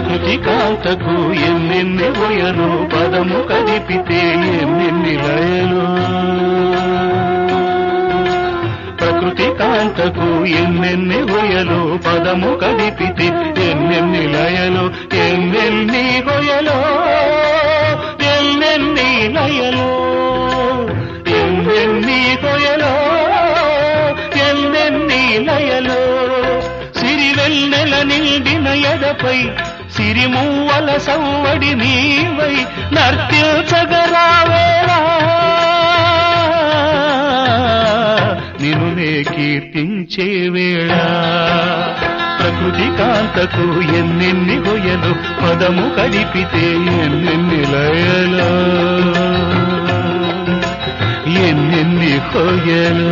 ప్రకృతి కాంతకు ఎన్నెన్ని ఒయలు పదము కదిపితే ఎన్నెన్ని లయలు ప్రకృతి కాంతకు ఎన్నెన్ని ఒయలు పదము కదిపితే ఎన్నెన్ని లయలు ఎన్నెన్ని ఒయలో ఎన్నెన్ని లయలో ఎన్నెన్ని ఒయలో ఎన్నెన్ని లయలో సిరివెన్నెల నిండిన ఎదపై సిరిమూవల సవ్వడి నీవై నర్తించగరావేలా నిన్ను నే కీర్తించే వేళ ప్రకృతి కాంతకు ఎన్నెన్ని హొయలు పదము కడిపితే ఎన్నెన్ని లయలు ఎన్నెన్ని హొయలు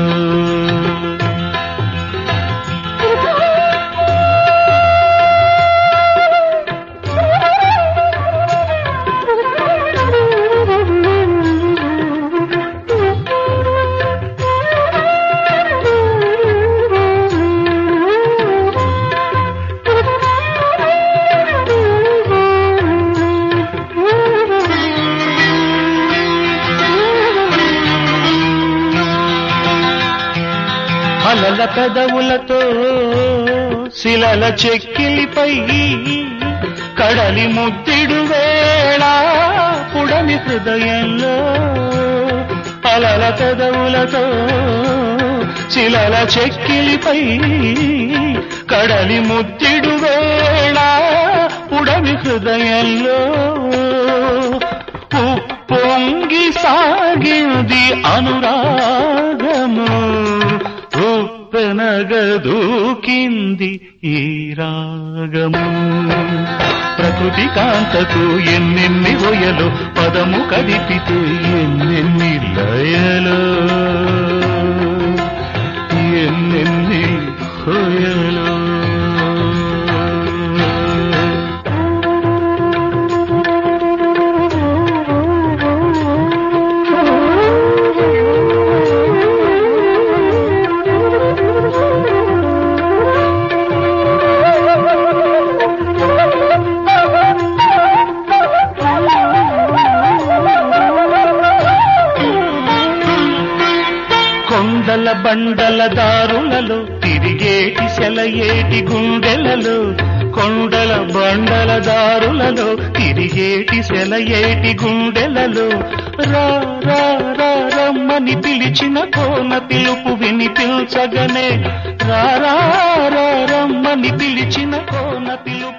అలల పెదవులతో శిలల చెక్కిలిపై కడలి ముద్దిడు వేళ పుడమి హృదయంలో అలల పెదవులతో శిలల చెక్కిలిపై కడలి ముద్దిడు వేళ పుడమి హృదయంలో పొంగి సాగింది అనురాగము పెనగదూకింది ఈ రాగము ప్రకృతి కాంతకు ఎన్నెన్ని ఒయలు పదము కదిపితే ఎన్నెన్ని లయలు ఎన్నెన్ని హొయలు కొండల బండల దారులలో తిరిగేటి సెలయేటి గుండెలలో కొండల బండల దారులలో తిరిగేటి సెలయేటి గుండెలలో రా రా రా రమ్మని పిలిచిన కోన పిలుపు వినిపించగనే రా రా రా రమ్మని పిలిచిన కోన పిలుపు